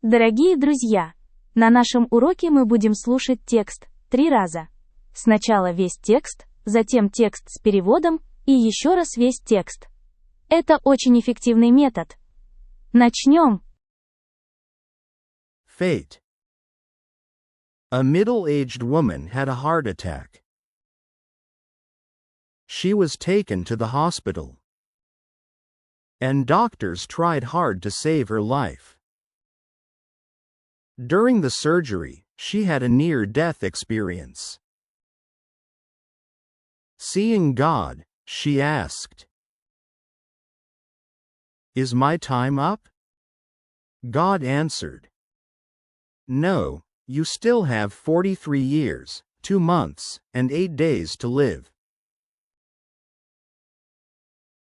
Дорогие друзья, на нашем уроке мы будем слушать текст 3 раза. Сначала весь текст, затем текст с переводом и еще раз весь текст. Это очень эффективный метод. Начнем. Fate. A middle-aged woman had a heart attack. She was taken to the hospital, and doctors tried hard to save her life. During the surgery, she had a near-death experience. Seeing God, she asked, "Is my time up?" God answered, "No, you still have 43 years, 2 months, and 8 days to live."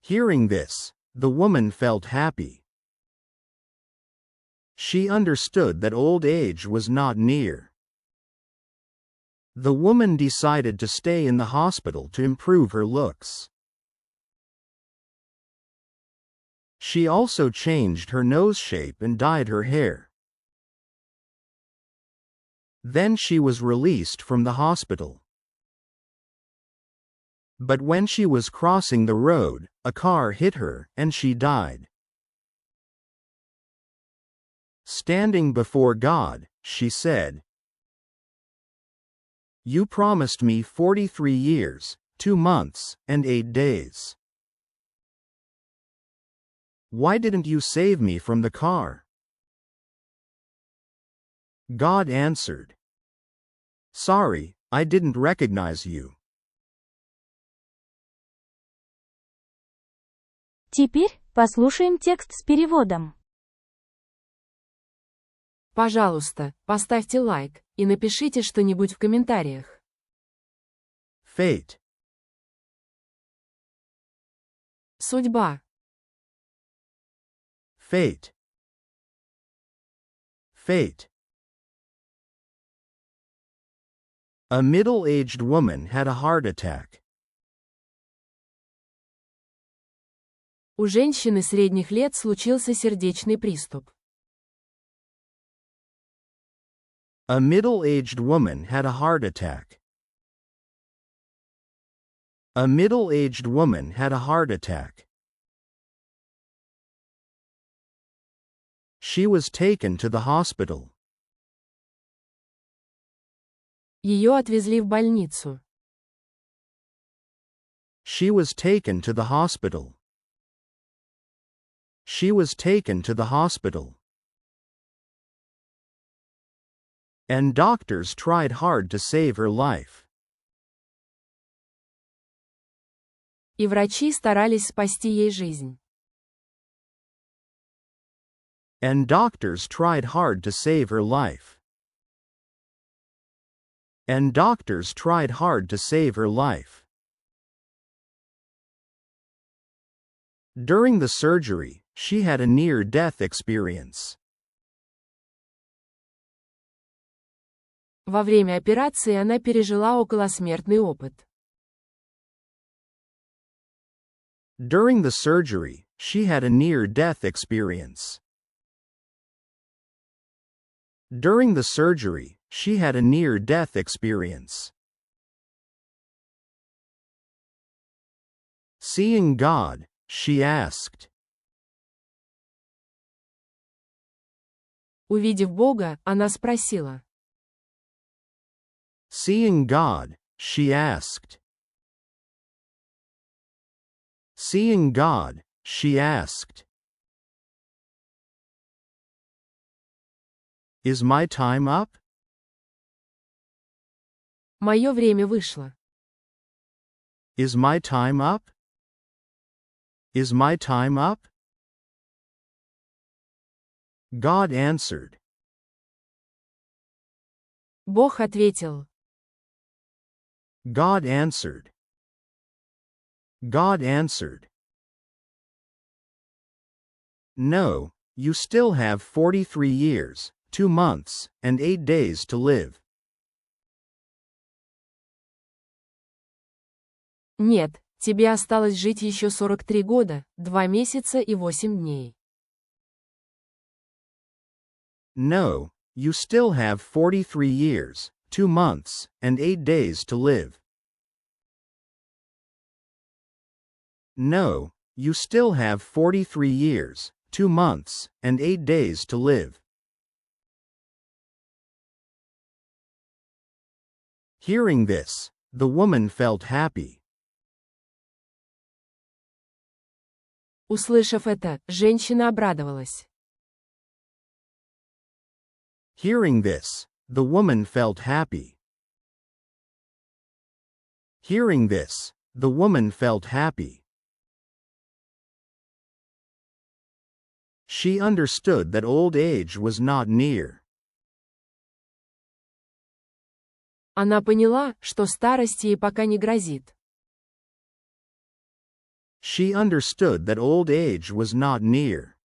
Hearing this, the woman felt happy. She understood that old age was not near. The woman decided to stay in the hospital to improve her looks. She also changed her nose shape and dyed her hair. Then she was released from the hospital. But when she was crossing the road, a car hit her, and she died. Standing before God, she said, "You promised me 43 years, 2 months, and 8 days. Why didn't you save me from the car?" God answered, "Sorry, I didn't recognize you." Теперь послушаем текст с переводом. Пожалуйста, поставьте лайк и напишите что-нибудь в комментариях. Fate. Судьба. Fate. Fate. A middle-aged woman had a heart attack. У женщины средних лет случился сердечный приступ. A middle-aged woman had a heart attack. A middle-aged woman had a heart attack. She was taken to the hospital. Ее отвезли в больницу. She was taken to the hospital. She was taken to the hospital. And doctors tried hard to save her life. И врачи старались спасти ей жизнь. And doctors tried hard to save her life. And doctors tried hard to save her life. During the surgery, she had a near-death experience. Во время операции она пережила околосмертный опыт. During the surgery, she had a near-death experience. During the surgery, she had a near-death experience. Seeing God, she asked. Увидев Бога, она спросила. Seeing God, she asked. Seeing God, she asked. Is my time up? Мое время вышло. Is my time up? Is my time up? God answered. Бог ответил. God answered. God answered. No, you still have 43 years, 2 months, and 8 days to live. Нет, Тебе осталось жить еще 43 года, 2 месяца и 8 дней. No, you still have 43 years, 2 months, and 8 days to live. No, you still have 43 years, 2 months, and 8 days to live. Hearing this, the woman felt happy. Услышав это, женщина обрадовалась. Hearing this, the woman felt happy. Hearing this, the woman felt happy. She understood that old age was not near. Она поняла, что старость ей пока не грозит. She understood that old age was not near.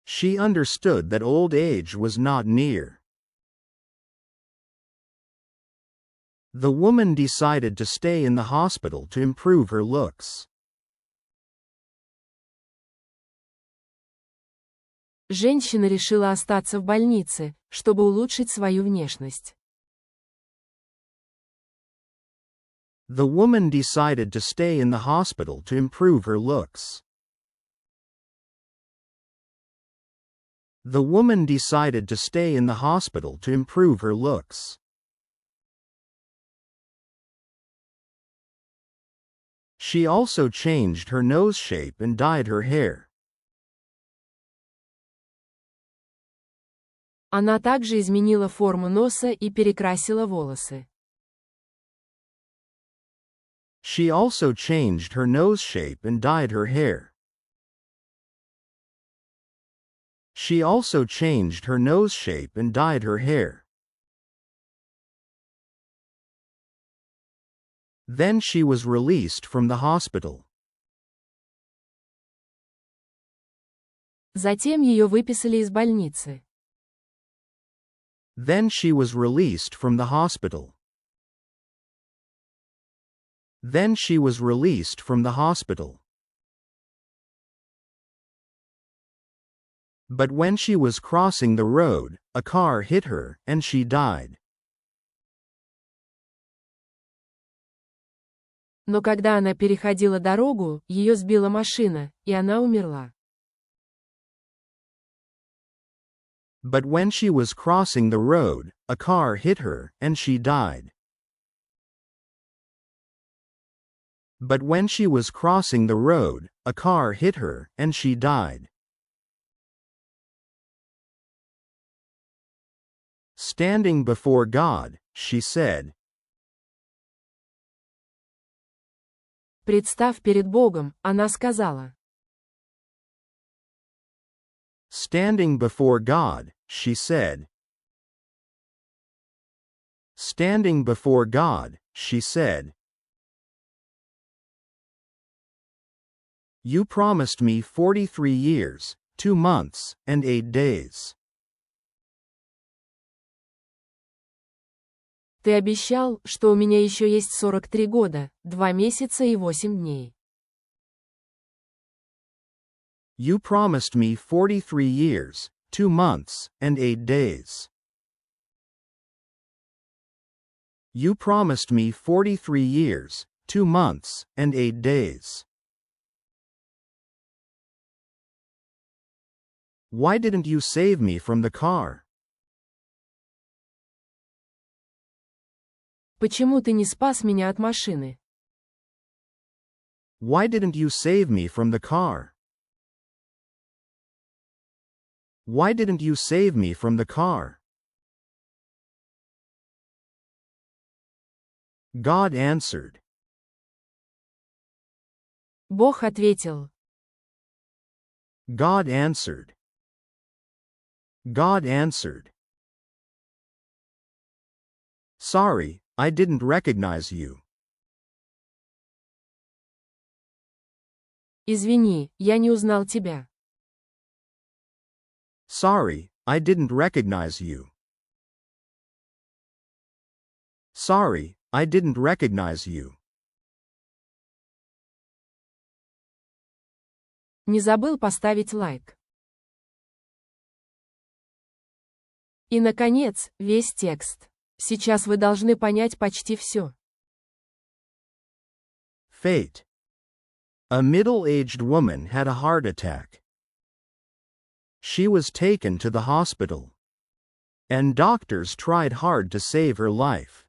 She understood that old age was not near. The woman decided to stay in the hospital to improve her looks. Женщина решила остаться в больнице, чтобы улучшить свою внешность. The woman decided to stay in the hospital to improve her looks. The woman decided to stay in the hospital to improve her looks. She also changed her nose shape and dyed her hair. Она также изменила форму носа и перекрасила волосы. She also changed her nose shape and dyed her hair. She also changed her nose shape and dyed her hair. Then she was released from the hospital. Затем ее выписали из больницы. Then she was released from the hospital. Then she was released from the hospital. But when she was crossing the road, a car hit her, and she died. Но когда она переходила дорогу, ее сбила машина, и она умерла. But when she was crossing the road, a car hit her, and she died. But when she was crossing the road, a car hit her, and she died. Standing before God, she said. Представ перед Богом, она сказала. Standing before God, she said. Standing before God, she said. You promised me 43 years, 2 months, and 8 days. Ты обещал, что у меня еще есть 43 года, 2 месяца и 8 дней. You promised me 43 years, 2 months, and 8 days. You promised me 43 years, 2 months, and 8 days. Why didn't you save me from the car? Почему ты не спас меня от машины? Why didn't you save me from the car? Why didn't you save me from the car? God answered. Бог ответил. God answered. God answered. Sorry, I didn't recognize you. Извини, я не узнал тебя. Sorry, I didn't recognize you. Sorry, I didn't recognize you. Не забыл поставить лайк. И, наконец, весь текст. Сейчас вы должны понять почти все. Fate. A middle-aged woman had a heart attack. She was taken to the hospital, and doctors tried hard to save her life.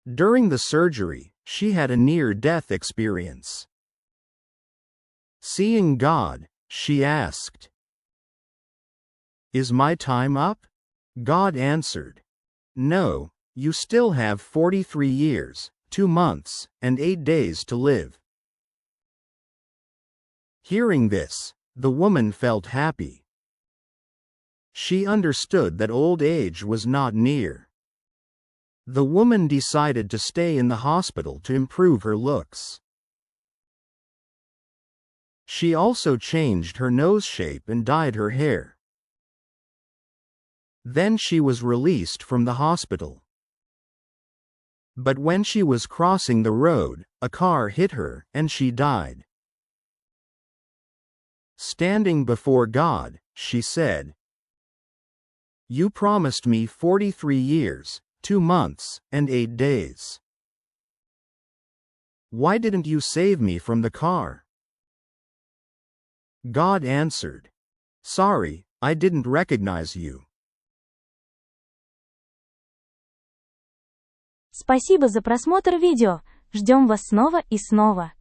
During the surgery, she had a near-death experience. Seeing God, she asked, "Is my time up?" God answered, "No, you still have 43 years, 2 months, and 8 days to live." Hearing this, the woman felt happy. She understood that old age was not near. The woman decided to stay in the hospital to improve her looks. She also changed her nose shape and dyed her hair. Then she was released from the hospital. But when she was crossing the road, a car hit her, and she died. Standing before God, she said, "You promised me 43 years, 2 months, and 8 days. Why didn't you save me from the car?" God answered, "Sorry, I didn't recognize you." Спасибо за просмотр видео. Ждем вас снова и снова.